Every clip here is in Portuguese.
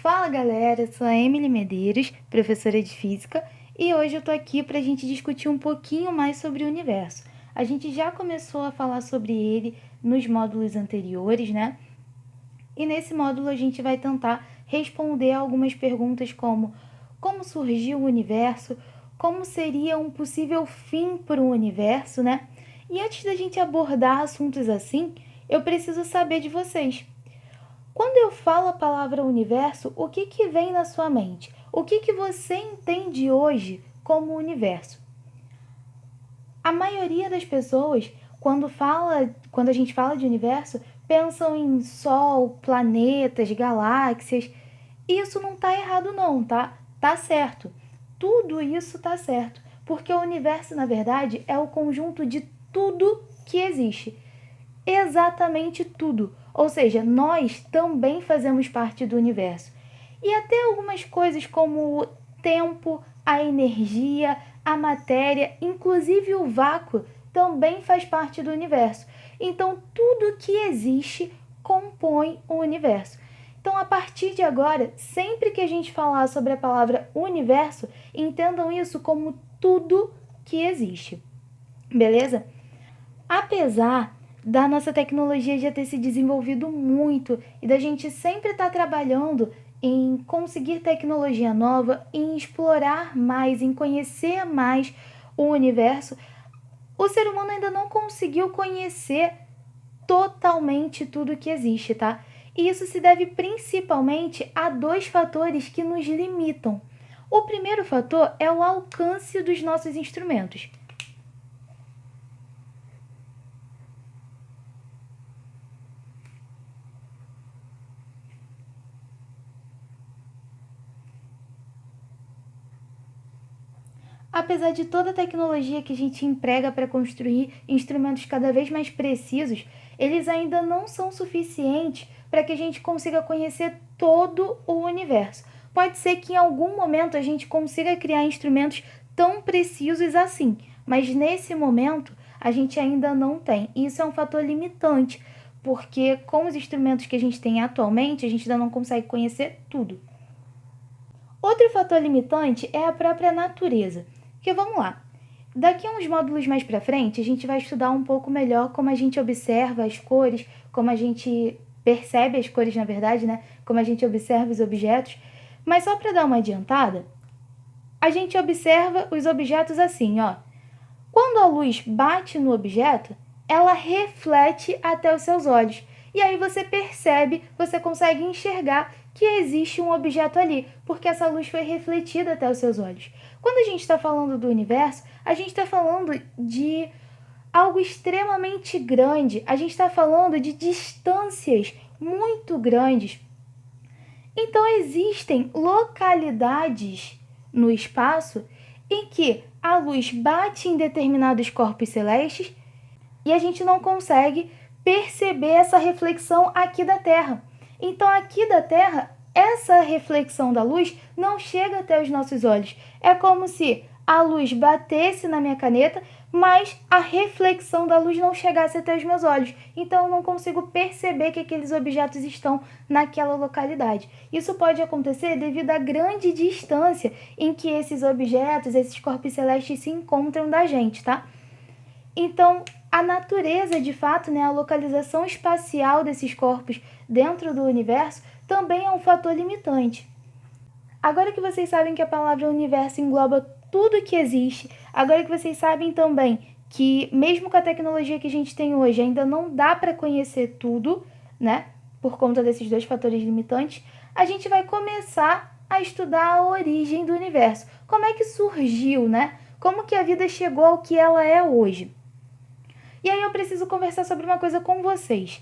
Fala galera, eu sou a Emily Medeiros, professora de Física, e hoje eu tô aqui para a gente discutir um pouquinho mais sobre o universo. A gente já começou a falar sobre ele nos módulos anteriores, né? E nesse módulo a gente vai tentar responder algumas perguntas como surgiu o universo, como seria um possível fim para o universo, né? E antes da gente abordar assuntos assim, eu preciso saber de vocês. Quando eu falo a palavra universo, o que vem na sua mente? O que você entende hoje como universo? A maioria das pessoas, quando a gente fala de universo, pensam em Sol, planetas, galáxias. Isso não tá errado não, tá? Tá certo. Tudo isso tá certo, porque o universo, na verdade, é o conjunto de tudo que existe. Exatamente tudo. Ou seja, nós também fazemos parte do universo. E até algumas coisas como o tempo, a energia, a matéria, inclusive o vácuo, também faz parte do universo. Então, tudo que existe compõe o universo. Então, a partir de agora, sempre que a gente falar sobre a palavra universo, entendam isso como tudo que existe. Beleza? Apesar da nossa tecnologia já ter se desenvolvido muito e da gente sempre estar trabalhando em conseguir tecnologia nova, em explorar mais, em conhecer mais o universo, o ser humano ainda não conseguiu conhecer totalmente tudo que existe, tá? E isso se deve principalmente a dois fatores que nos limitam. O primeiro fator é o alcance dos nossos instrumentos. Apesar de toda a tecnologia que a gente emprega para construir instrumentos cada vez mais precisos, eles ainda não são suficientes para que a gente consiga conhecer todo o universo. Pode ser que em algum momento a gente consiga criar instrumentos tão precisos assim, mas nesse momento a gente ainda não tem. E isso é um fator limitante, porque com os instrumentos que a gente tem atualmente, a gente ainda não consegue conhecer tudo. Outro fator limitante é a própria natureza. Porque vamos lá, daqui a uns módulos mais para frente, a gente vai estudar um pouco melhor como a gente observa as cores, como a gente percebe as cores, na verdade, né? Como a gente observa os objetos. Mas só para dar uma adiantada, a gente observa os objetos assim, ó. Quando a luz bate no objeto, ela reflete até os seus olhos. E aí você percebe, você consegue enxergar que existe um objeto ali, porque essa luz foi refletida até os seus olhos. Quando a gente está falando do universo, a gente está falando de algo extremamente grande, a gente está falando de distâncias muito grandes. Então existem localidades no espaço em que a luz bate em determinados corpos celestes e a gente não consegue perceber essa reflexão aqui da Terra. Então, aqui da Terra, essa reflexão da luz não chega até os nossos olhos. É como se a luz batesse na minha caneta, mas a reflexão da luz não chegasse até os meus olhos. Então, eu não consigo perceber que aqueles objetos estão naquela localidade. Isso pode acontecer devido à grande distância em que esses objetos, esses corpos celestes se encontram da gente, tá? Então, a natureza, de fato, né, a localização espacial desses corpos dentro do universo também é um fator limitante. Agora que vocês sabem que a palavra universo engloba tudo que existe, agora que vocês sabem também que mesmo com a tecnologia que a gente tem hoje ainda não dá para conhecer tudo, né, por conta desses dois fatores limitantes, a gente vai começar a estudar a origem do universo. Como é que surgiu, né? Como que a vida chegou ao que ela é hoje? E aí eu preciso conversar sobre uma coisa com vocês.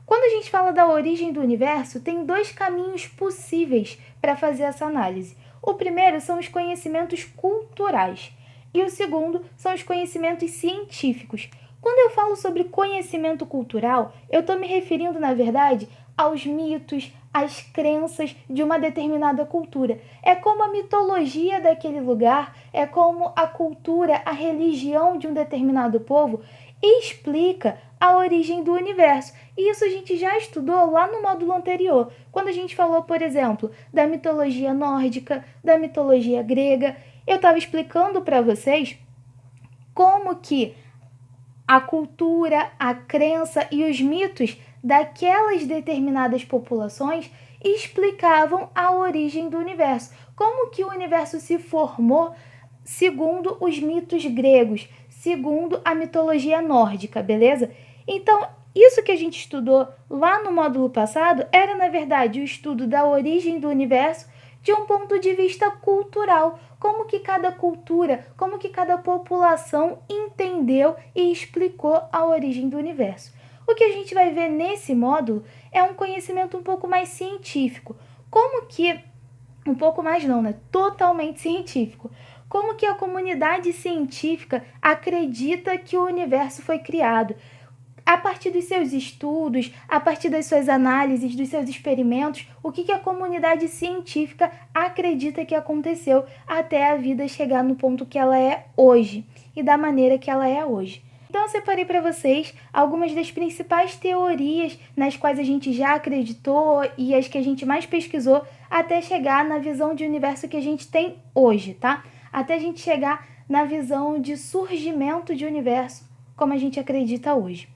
Quando a gente fala da origem do universo, tem dois caminhos possíveis para fazer essa análise. O primeiro são os conhecimentos culturais e o segundo são os conhecimentos científicos. Quando eu falo sobre conhecimento cultural, eu estou me referindo, na verdade, aos mitos, às crenças de uma determinada cultura. É como a mitologia daquele lugar, é como a cultura, a religião de um determinado povo explica a origem do universo. E isso a gente já estudou lá no módulo anterior, quando a gente falou, por exemplo, da mitologia nórdica, da mitologia grega. Eu estava explicando para vocês como que a cultura, a crença e os mitos daquelas determinadas populações explicavam a origem do universo. Como que o universo se formou segundo os mitos gregos, segundo a mitologia nórdica, beleza? Então, isso que a gente estudou lá no módulo passado era, na verdade, o estudo da origem do universo de um ponto de vista cultural, como que cada cultura, como que cada população entendeu e explicou a origem do universo. O que a gente vai ver nesse módulo é um conhecimento um pouco mais científico, como que, um pouco mais não, né? Totalmente científico. Como que a comunidade científica acredita que o universo foi criado? A partir dos seus estudos, a partir das suas análises, dos seus experimentos, o que a comunidade científica acredita que aconteceu até a vida chegar no ponto que ela é hoje e da maneira que ela é hoje. Então eu separei para vocês algumas das principais teorias nas quais a gente já acreditou e as que a gente mais pesquisou até chegar na visão de universo que a gente tem hoje, tá? Até a gente chegar na visão de surgimento de universo como a gente acredita hoje.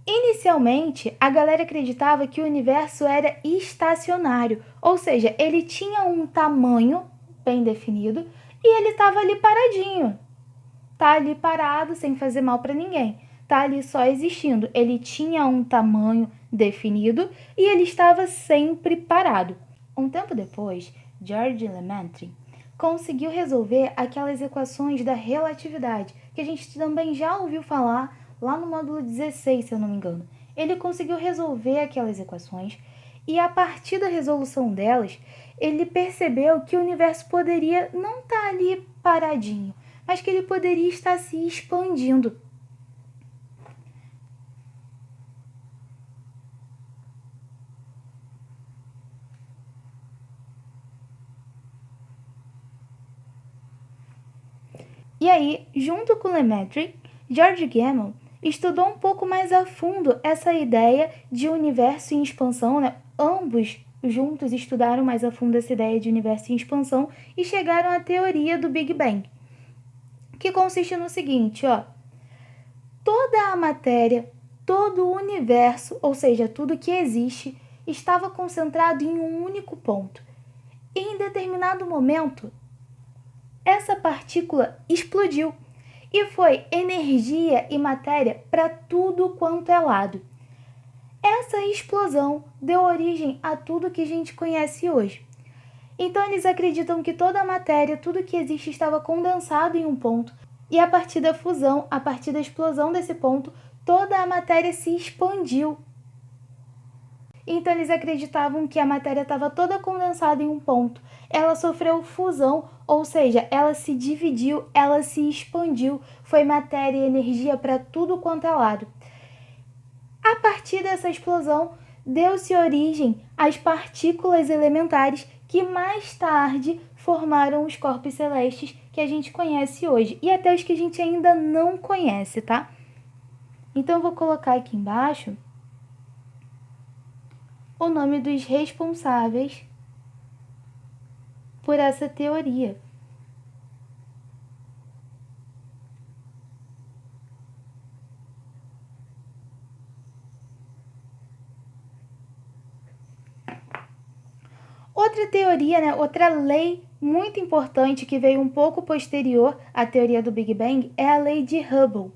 Inicialmente, a galera acreditava que o universo era estacionário, ou seja, ele tinha um tamanho bem definido e ele estava ali paradinho. Tá ali parado, sem fazer mal para ninguém. Tá ali só existindo. Ele tinha um tamanho definido e ele estava sempre parado. Um tempo depois, George Lemaitre conseguiu resolver aquelas equações da relatividade, que a gente também já ouviu falar lá no módulo 16, se eu não me engano. Ele conseguiu resolver aquelas equações e, a partir da resolução delas, ele percebeu que o universo poderia não estar ali paradinho, mas que ele poderia estar se expandindo. E aí, junto com Lemaitre, George Gamow estudou um pouco mais a fundo essa ideia de universo em expansão, né? Ambos juntos estudaram mais a fundo essa ideia de universo em expansão e chegaram à teoria do Big Bang, que consiste no seguinte, ó. Toda a matéria, todo o universo, ou seja, tudo que existe, estava concentrado em um único ponto. E em determinado momento, essa partícula explodiu e foi energia e matéria para tudo quanto é lado. Essa explosão deu origem a tudo que a gente conhece hoje. Então eles acreditam que toda a matéria, tudo que existe estava condensado em um ponto e a partir da fusão, a partir da explosão desse ponto, toda a matéria se expandiu. Então eles acreditavam que a matéria estava toda condensada em um ponto. Ela sofreu fusão, ou seja, ela se dividiu, ela se expandiu. Foi matéria e energia para tudo quanto é lado. A partir dessa explosão, deu-se origem às partículas elementares que mais tarde formaram os corpos celestes que a gente conhece hoje. E até os que a gente ainda não conhece, tá? Então eu vou colocar aqui embaixo o nome dos responsáveis por essa teoria. Outra teoria, né, outra lei muito importante que veio um pouco posterior à teoria do Big Bang é a lei de Hubble.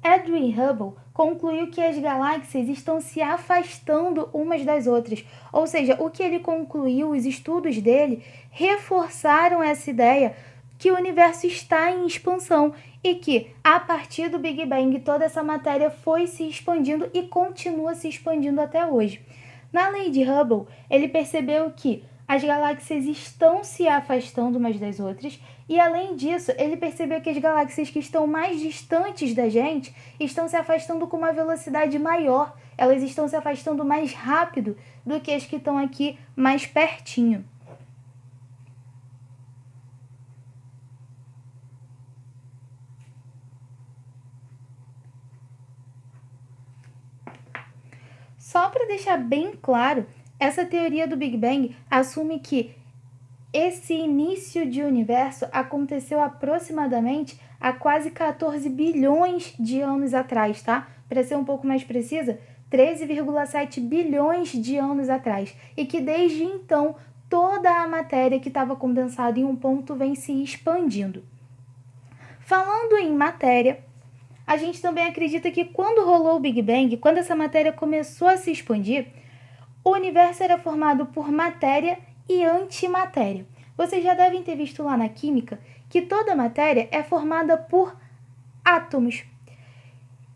Edwin Hubble concluiu que as galáxias estão se afastando umas das outras, ou seja, o que ele concluiu, os estudos dele reforçaram essa ideia que o universo está em expansão e que, a partir do Big Bang, toda essa matéria foi se expandindo e continua se expandindo até hoje. Na lei de Hubble, ele percebeu que as galáxias estão se afastando umas das outras e, além disso, ele percebeu que as galáxias que estão mais distantes da gente estão se afastando com uma velocidade maior, elas estão se afastando mais rápido do que as que estão aqui mais pertinho. Só para deixar bem claro, essa teoria do Big Bang assume que esse início de universo aconteceu aproximadamente há quase 14 bilhões de anos atrás, tá? Para ser um pouco mais precisa, 13,7 bilhões de anos atrás. E que desde então toda a matéria que estava condensada em um ponto vem se expandindo. Falando em matéria, a gente também acredita que quando rolou o Big Bang, quando essa matéria começou a se expandir, o universo era formado por matéria e antimatéria. Vocês já devem ter visto lá na química que toda matéria é formada por átomos.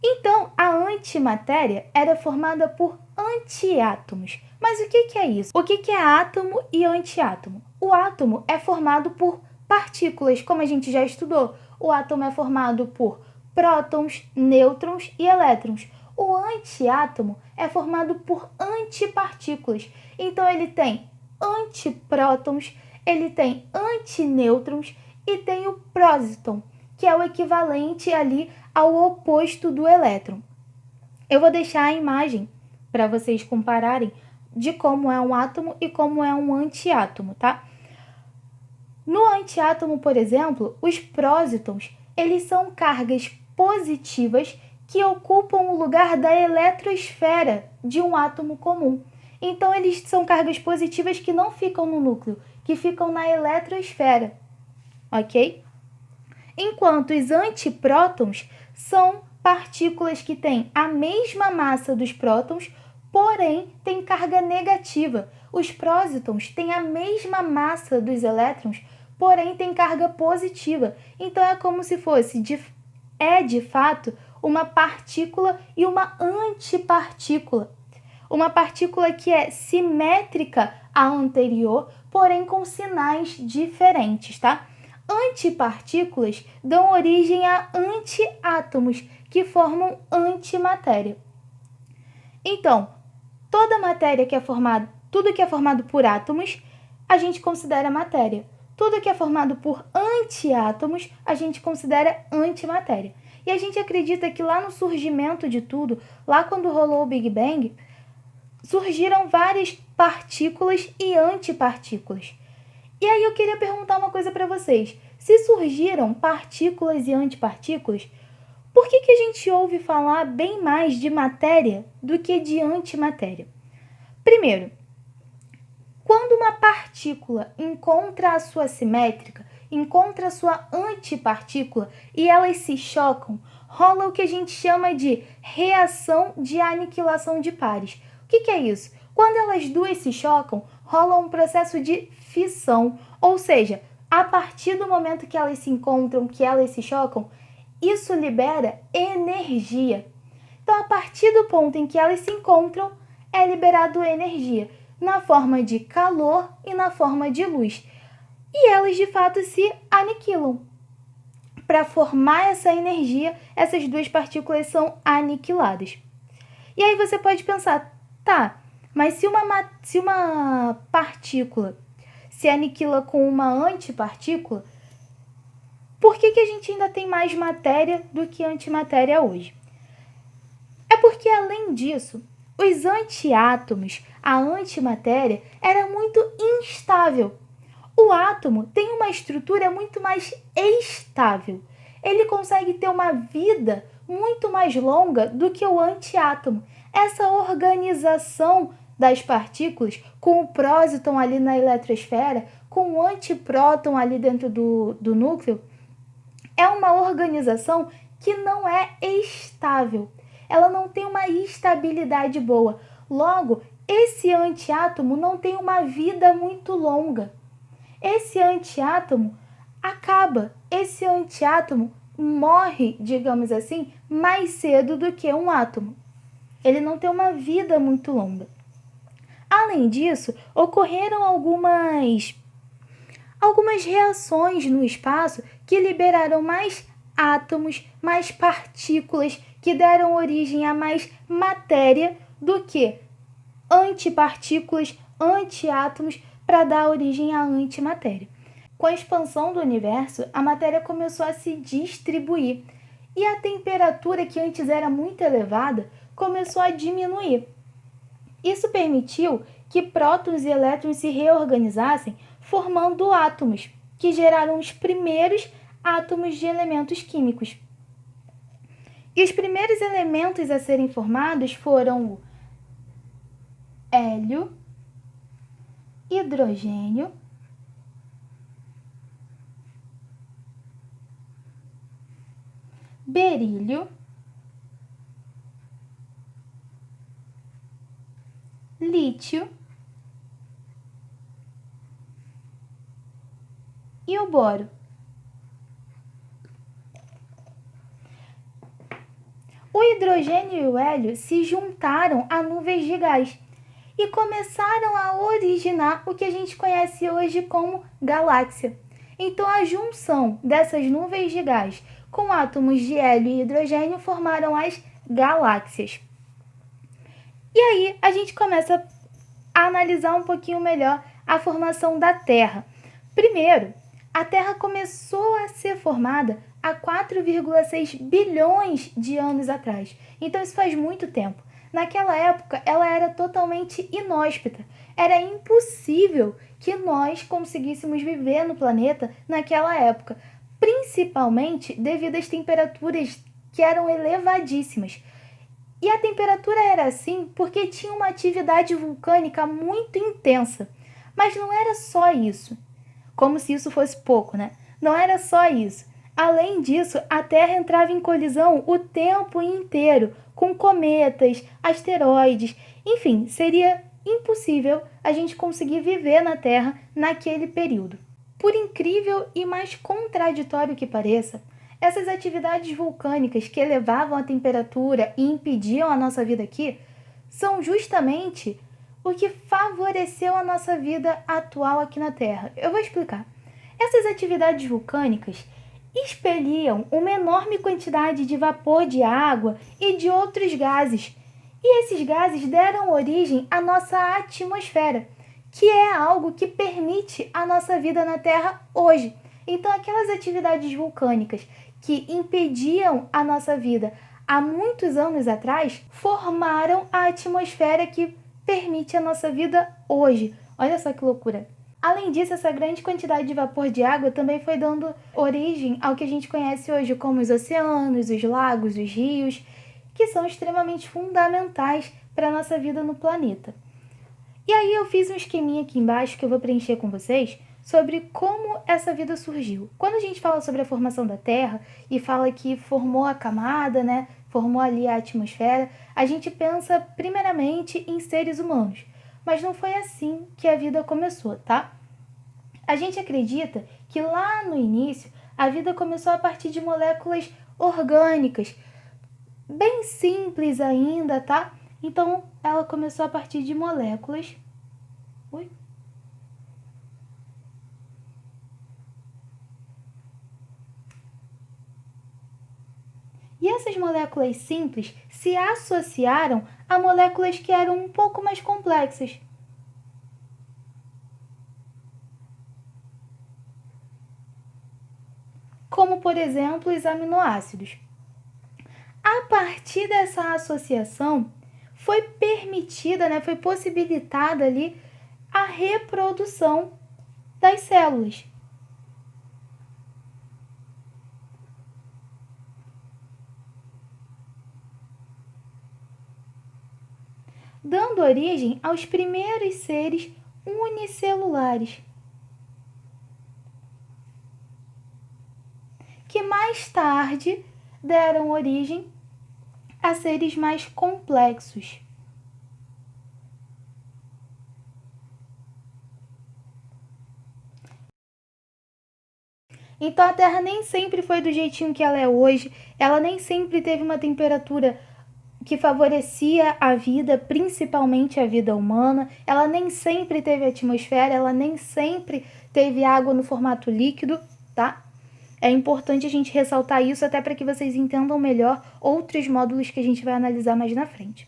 Então, a antimatéria era formada por antiátomos. Mas o que é isso? O que é átomo e antiátomo? O átomo é formado por partículas, como a gente já estudou. O átomo é formado por prótons, nêutrons e elétrons. O antiátomo é formado por antipartículas. Então, ele tem antiprótons, ele tem antinêutrons e tem o próton, que é o equivalente ali ao oposto do elétron. Eu vou deixar a imagem para vocês compararem de como é um átomo e como é um antiátomo, tá? No antiátomo, por exemplo, os prósitons, eles são cargas positivas que ocupam o lugar da eletrosfera de um átomo comum. Então, eles são cargas positivas que não ficam no núcleo, que ficam na eletrosfera, ok? Enquanto os antiprótons são partículas que têm a mesma massa dos prótons, porém têm carga negativa. Os prósitons têm a mesma massa dos elétrons, porém têm carga positiva. Então é como se fosse, de fato, uma partícula e uma antipartícula. Uma partícula que é simétrica à anterior, porém com sinais diferentes, tá? Antipartículas dão origem a antiátomos, que formam antimatéria. Então, toda matéria que é formada, tudo que é formado por átomos, a gente considera matéria. Tudo que é formado por antiátomos, a gente considera antimatéria. E a gente acredita que lá no surgimento de tudo, lá quando rolou o Big Bang, surgiram várias partículas e antipartículas. E aí eu queria perguntar uma coisa para vocês. Se surgiram partículas e antipartículas, por que a gente ouve falar bem mais de matéria do que de antimatéria? Primeiro, quando uma partícula encontra a sua simétrica, encontra a sua antipartícula e elas se chocam, rola o que a gente chama de reação de aniquilação de pares. O que é isso? Quando elas duas se chocam, rola um processo de fissão, ou seja, a partir do momento que elas se encontram, que elas se chocam, isso libera energia. Então, a partir do ponto em que elas se encontram, é liberado energia, na forma de calor e na forma de luz. E elas, de fato, se aniquilam. Para formar essa energia, essas duas partículas são aniquiladas. E aí você pode pensar, tá, mas se uma partícula se aniquila com uma antipartícula, por que a gente ainda tem mais matéria do que antimatéria hoje? É porque, além disso, os antiátomos, a antimatéria, era muito instável. O átomo tem uma estrutura muito mais estável. Ele consegue ter uma vida muito mais longa do que o antiátomo. Essa organização das partículas, com o próton ali na eletrosfera, com o antipróton ali dentro do núcleo, é uma organização que não é estável. Ela não tem uma estabilidade boa. Logo, esse antiátomo não tem uma vida muito longa. Esse antiátomo acaba, esse antiátomo morre, digamos assim, mais cedo do que um átomo. Ele não tem uma vida muito longa. Além disso, ocorreram algumas reações no espaço que liberaram mais átomos, mais partículas, que deram origem a mais matéria do que antipartículas, antiátomos, para dar origem à antimatéria. Com a expansão do universo, a matéria começou a se distribuir e a temperatura, que antes era muito elevada, começou a diminuir. Isso permitiu que prótons e elétrons se reorganizassem, formando átomos, que geraram os primeiros átomos de elementos químicos. E os primeiros elementos a serem formados foram o hélio, hidrogênio, berílio, lítio e o boro. O hidrogênio e o hélio se juntaram a nuvens de gás e começaram a originar o que a gente conhece hoje como galáxia. Então, a junção dessas nuvens de gás com átomos de hélio e hidrogênio formaram as galáxias. E aí, a gente começa a analisar um pouquinho melhor a formação da Terra. Primeiro, a Terra começou a ser formada há 4,6 bilhões de anos atrás. Então, isso faz muito tempo. Naquela época, ela era totalmente inóspita. Era impossível que nós conseguíssemos viver no planeta naquela época, principalmente devido às temperaturas que eram elevadíssimas. E a temperatura era assim porque tinha uma atividade vulcânica muito intensa. Mas não era só isso. Como se isso fosse pouco, né? Não era só isso. Além disso, a Terra entrava em colisão o tempo inteiro com cometas, asteroides, enfim, seria impossível a gente conseguir viver na Terra naquele período. Por incrível e mais contraditório que pareça, essas atividades vulcânicas que elevavam a temperatura e impediam a nossa vida aqui são justamente o que favoreceu a nossa vida atual aqui na Terra. Eu vou explicar. Essas atividades vulcânicas expeliam uma enorme quantidade de vapor de água e de outros gases. E esses gases deram origem à nossa atmosfera, que é algo que permite a nossa vida na Terra hoje. Então, aquelas atividades vulcânicas que impediam a nossa vida há muitos anos atrás formaram a atmosfera que permite a nossa vida hoje. Olha só que loucura! Além disso, essa grande quantidade de vapor de água também foi dando origem ao que a gente conhece hoje como os oceanos, os lagos, os rios, que são extremamente fundamentais para a nossa vida no planeta. E aí eu fiz um esqueminha aqui embaixo que eu vou preencher com vocês sobre como essa vida surgiu. Quando a gente fala sobre a formação da Terra e fala que formou a camada, né, formou ali a atmosfera, a gente pensa primeiramente em seres humanos. Mas não foi assim que a vida começou, tá? A gente acredita que lá no início a vida começou a partir de moléculas orgânicas, bem simples ainda, tá? Então ela começou a partir de moléculas. Ui. E essas moléculas simples se associaram a moléculas que eram um pouco mais complexas. Como, por exemplo, os aminoácidos. A partir dessa associação, foi permitida, né, foi possibilitada ali a reprodução das células. Dando origem aos primeiros seres unicelulares, que mais tarde deram origem a seres mais complexos. Então a Terra nem sempre foi do jeitinho que ela é hoje, ela nem sempre teve uma temperatura que favorecia a vida, principalmente a vida humana, ela nem sempre teve atmosfera, ela nem sempre teve água no formato líquido, tá? É importante a gente ressaltar isso até para que vocês entendam melhor outros módulos que a gente vai analisar mais na frente.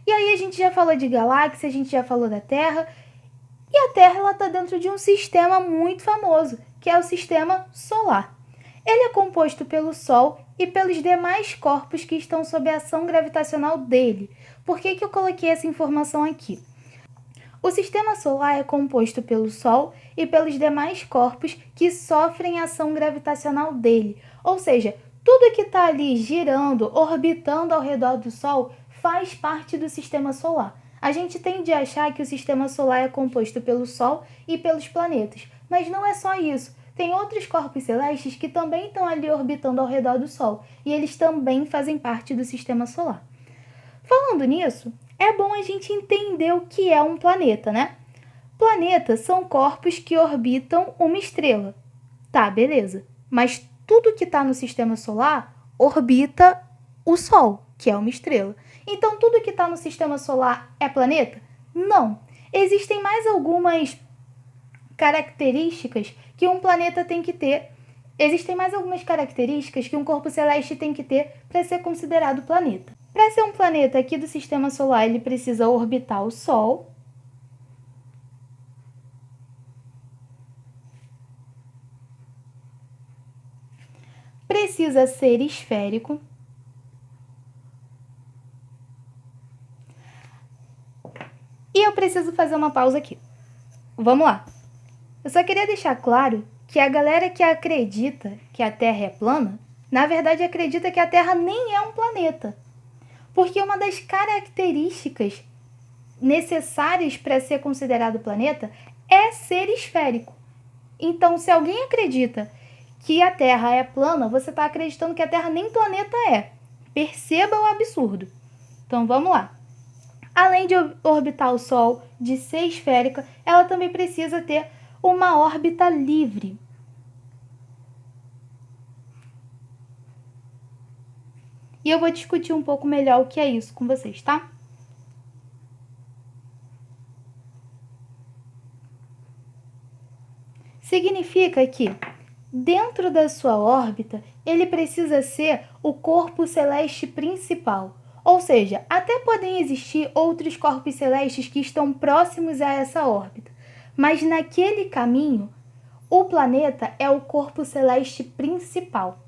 E aí a gente já falou de galáxia, a gente já falou da Terra, e a Terra está dentro de um sistema muito famoso, que é o Sistema Solar. Ele é composto pelo Sol e pelos demais corpos que estão sob a ação gravitacional dele. Por que eu coloquei essa informação aqui? O sistema solar é composto pelo Sol e pelos demais corpos que sofrem a ação gravitacional dele. Ou seja, tudo que está ali girando, orbitando ao redor do Sol, faz parte do sistema solar. A gente tende a achar que o sistema solar é composto pelo Sol e pelos planetas, mas não é só isso. Tem outros corpos celestes que também estão ali orbitando ao redor do Sol, e eles também fazem parte do sistema solar. Falando nisso, é bom a gente entender o que é um planeta, né? Planetas são corpos que orbitam uma estrela. Tá, beleza. Mas tudo que está no sistema solar orbita o Sol, que é uma estrela. Então, tudo que está no sistema solar é planeta? Não. Existem mais algumas características que um planeta tem que ter. Existem mais algumas características que um corpo celeste tem que ter para ser considerado planeta. Para ser um planeta aqui do sistema solar, ele precisa orbitar o Sol. Precisa ser esférico. E eu preciso fazer uma pausa aqui. Vamos lá. Eu só queria deixar claro que a galera que acredita que a Terra é plana, na verdade acredita que a Terra nem é um planeta. Porque uma das características necessárias para ser considerado planeta é ser esférico. Então, se alguém acredita que a Terra é plana, você está acreditando que a Terra nem planeta é. Perceba o absurdo. Então, vamos lá. Além de orbitar o Sol, de ser esférica, ela também precisa ter uma órbita livre. E eu vou discutir um pouco melhor o que é isso com vocês, tá? Significa que, dentro da sua órbita, ele precisa ser o corpo celeste principal. Ou seja, até podem existir outros corpos celestes que estão próximos a essa órbita, mas naquele caminho, o planeta é o corpo celeste principal.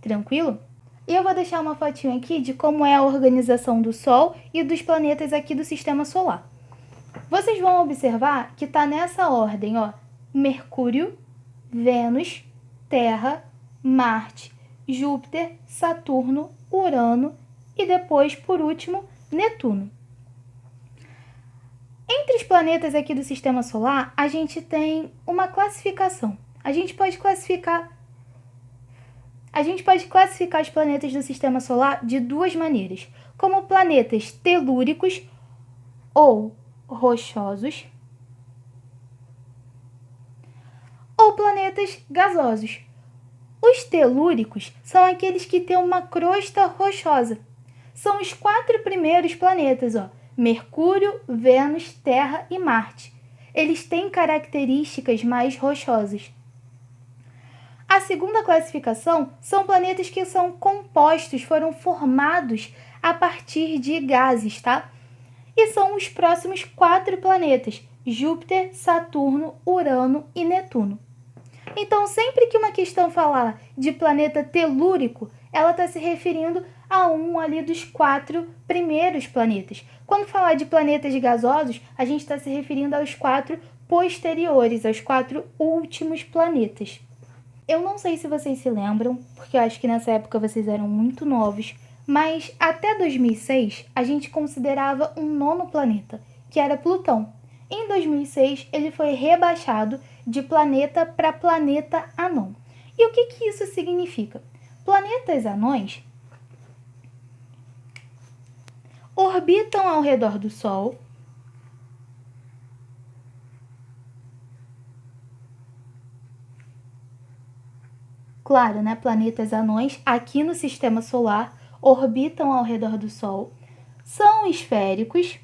Tranquilo? E eu vou deixar uma fotinho aqui de como é a organização do Sol e dos planetas aqui do Sistema Solar. Vocês vão observar que está nessa ordem, ó, Mercúrio, Vênus, Terra, Marte, Júpiter, Saturno, Urano e depois, por último, Netuno. Entre os planetas aqui do Sistema Solar, a gente tem uma classificação. A gente pode classificar os planetas do Sistema Solar de duas maneiras, como planetas telúricos ou rochosos, ou planetas gasosos. Os telúricos são aqueles que têm uma crosta rochosa. São os 4 primeiros planetas, ó, Mercúrio, Vênus, Terra e Marte. Eles têm características mais rochosas. A segunda classificação são planetas que são compostos, foram formados a partir de gases, tá? E são os próximos 4 planetas, Júpiter, Saturno, Urano e Netuno. Então, sempre que uma questão falar de planeta telúrico, ela está se referindo a um ali dos 4 primeiros planetas. Quando falar de planetas gasosos, a gente está se referindo aos 4 posteriores, aos 4 últimos planetas. Eu não sei se vocês se lembram, porque eu acho que nessa época vocês eram muito novos, mas até 2006 a gente considerava um 9º planeta, que era Plutão. Em 2006 ele foi rebaixado de planeta para planeta anão. E o que isso significa? Planetas anões orbitam ao redor do Sol claro, né? Planetas anões aqui no Sistema Solar orbitam ao redor do Sol, são esféricos,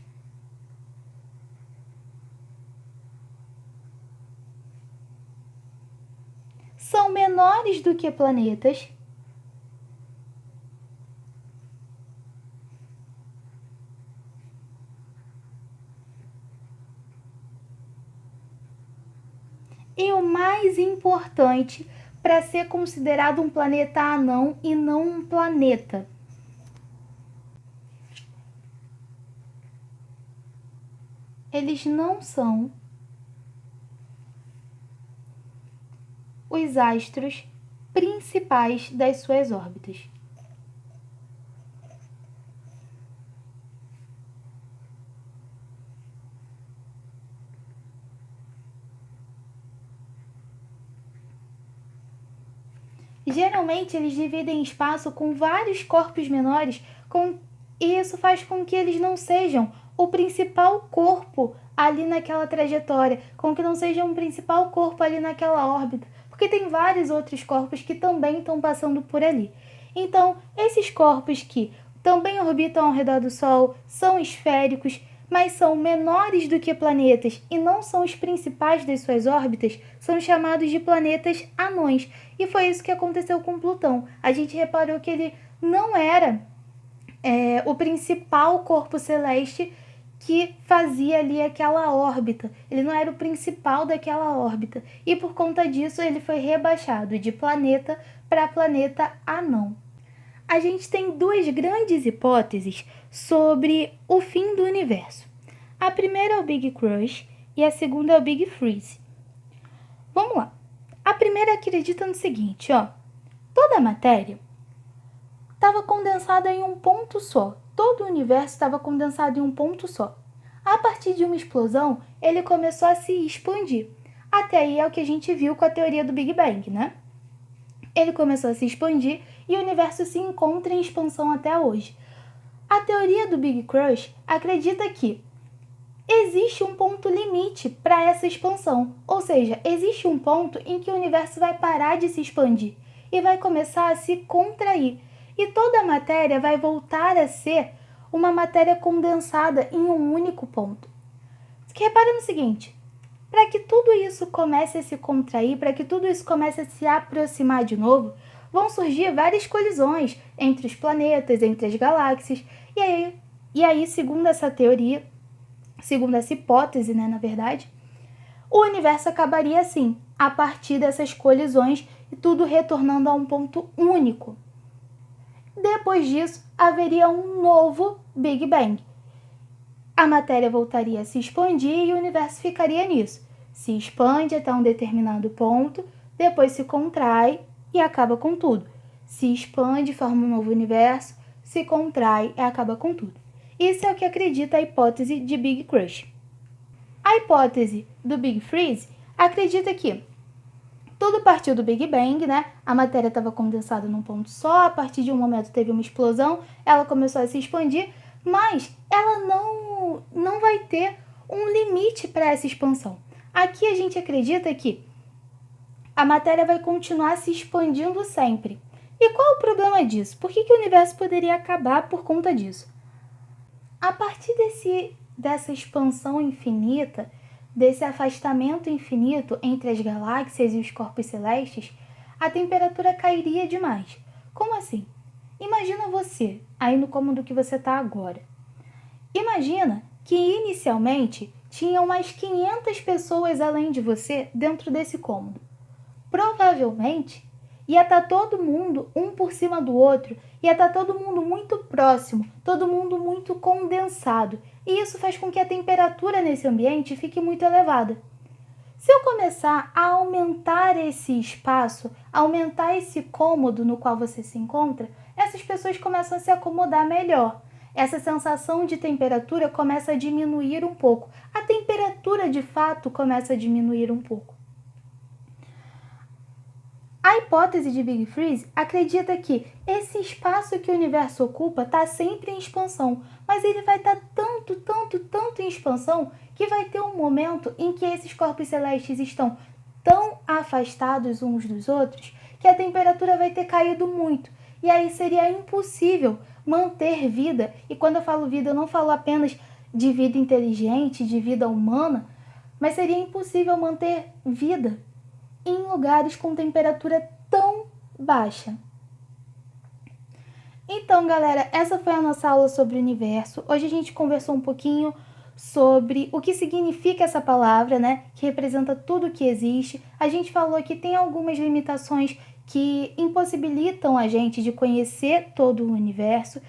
são menores do que planetas e o mais importante, para ser considerado um planeta anão e não um planeta. eles não são os astros principais das suas órbitas. Geralmente, eles dividem espaço com vários corpos menores, e isso faz com que eles não sejam o principal corpo ali naquela trajetória, com que não sejam o principal corpo ali naquela órbita, porque tem vários outros corpos que também estão passando por ali. Então, esses corpos que também orbitam ao redor do Sol são esféricos, mas são menores do que planetas e não são os principais das suas órbitas, são chamados de planetas anões. E foi isso que aconteceu com Plutão. A gente reparou que ele não era o principal corpo celeste que fazia ali aquela órbita. Ele não era o principal daquela órbita. E por conta disso, ele foi rebaixado de planeta para planeta anão. A gente tem duas grandes hipóteses sobre o fim do universo. A primeira é o Big Crunch e a segunda é o Big Freeze. Vamos lá. A primeira acredita no seguinte, toda a matéria estava condensada em um ponto só. Todo o universo estava condensado em um ponto só. A partir de uma explosão, ele começou a se expandir. Até aí é o que a gente viu com a teoria do Big Bang, né? Ele começou a se expandir e o universo se encontra em expansão até hoje. A teoria do Big Crunch acredita que existe um ponto limite para essa expansão, ou seja, existe um ponto em que o universo vai parar de se expandir e vai começar a se contrair, e toda a matéria vai voltar a ser uma matéria condensada em um único ponto. Repara no seguinte, para que tudo isso comece a se contrair, para que tudo isso comece a se aproximar de novo, vão surgir várias colisões entre os planetas, entre as galáxias, e aí segundo essa teoria, segundo essa hipótese, na verdade, o universo acabaria assim, a partir dessas colisões e tudo retornando a um ponto único. Depois disso, haveria um novo Big Bang. A matéria voltaria a se expandir e o universo ficaria nisso. Se expande até um determinado ponto, depois se contrai e acaba com tudo. Se expande, forma um novo universo, se contrai e acaba com tudo. Isso é o que acredita a hipótese de Big Crunch. A hipótese do Big Freeze acredita que tudo partiu do Big Bang, A matéria estava condensada num ponto só, a partir de um momento teve uma explosão, ela começou a se expandir, mas ela não vai ter um limite para essa expansão. Aqui a gente acredita que a matéria vai continuar se expandindo sempre. E qual o problema disso? Por que o universo poderia acabar por conta disso? A partir dessa expansão infinita, desse afastamento infinito entre as galáxias e os corpos celestes, a temperatura cairia demais. Como assim? Imagina você, aí no cômodo que você está agora. Imagina que inicialmente tinham mais 500 pessoas além de você dentro desse cômodo. Provavelmente ia estar todo mundo um por cima do outro, ia estar todo mundo muito próximo, todo mundo muito condensado, e isso faz com que a temperatura nesse ambiente fique muito elevada. Se eu começar a aumentar esse espaço, aumentar esse cômodo no qual você se encontra, essas pessoas começam a se acomodar melhor. Essa sensação de temperatura começa a diminuir um pouco. A temperatura, de fato, começa a diminuir um pouco. A hipótese de Big Freeze acredita que esse espaço que o universo ocupa está sempre em expansão, mas ele vai estar tanto em expansão que vai ter um momento em que esses corpos celestes estão tão afastados uns dos outros que a temperatura vai ter caído muito. E aí seria impossível manter vida. E quando eu falo vida, eu não falo apenas de vida inteligente, de vida humana, mas seria impossível manter vida em lugares com temperatura tão baixa. Então, galera, essa foi a nossa aula sobre o universo. Hoje a gente conversou um pouquinho sobre o que significa essa palavra, que representa tudo que existe. A gente falou que tem algumas limitações que impossibilitam a gente de conhecer todo o universo.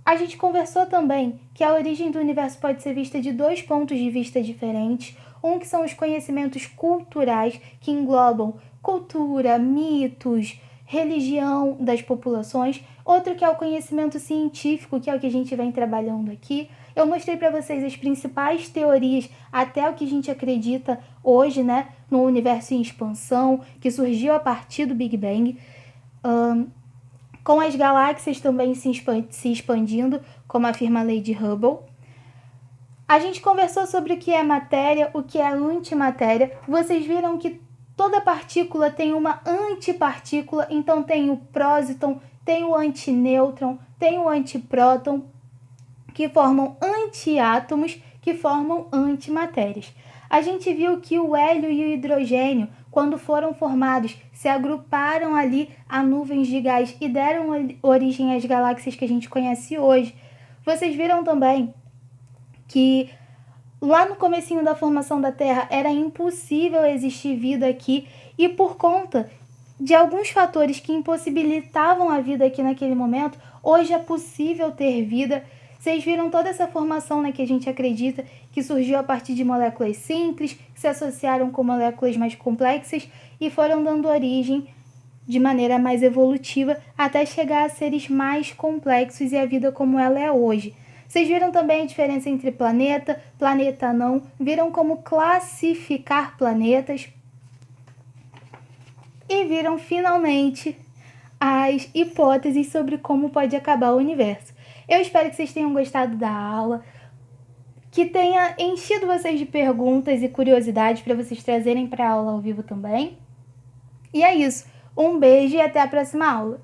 A gente conversou também que a origem do universo pode ser vista de dois pontos de vista diferentes. Um que são os conhecimentos culturais, que englobam cultura, mitos, religião das populações. Outro que é o conhecimento científico, que é o que a gente vem trabalhando aqui. Eu mostrei para vocês as principais teorias, até o que a gente acredita hoje, né, no universo em expansão, que surgiu a partir do Big Bang. Com as galáxias também se expandindo, como afirma a lei de Hubble. A gente conversou sobre o que é matéria, o que é antimatéria. Vocês viram que toda partícula tem uma antipartícula, então tem o próton, tem o antinêutron, tem o antipróton, que formam antiátomos, que formam antimatérias. A gente viu que o hélio e o hidrogênio, quando foram formados, se agruparam ali a nuvens de gás e deram origem às galáxias que a gente conhece hoje. Vocês viram também que lá no comecinho da formação da Terra era impossível existir vida aqui e por conta de alguns fatores que impossibilitavam a vida aqui naquele momento, hoje é possível ter vida. Vocês viram toda essa formação, né, que a gente acredita que surgiu a partir de moléculas simples, que se associaram com moléculas mais complexas e foram dando origem de maneira mais evolutiva até chegar a seres mais complexos e a vida como ela é hoje. Vocês viram também a diferença entre planeta, planeta não, viram como classificar planetas e viram finalmente as hipóteses sobre como pode acabar o universo. Eu espero que vocês tenham gostado da aula, que tenha enchido vocês de perguntas e curiosidades para vocês trazerem para a aula ao vivo também. E é isso. Um beijo e até a próxima aula.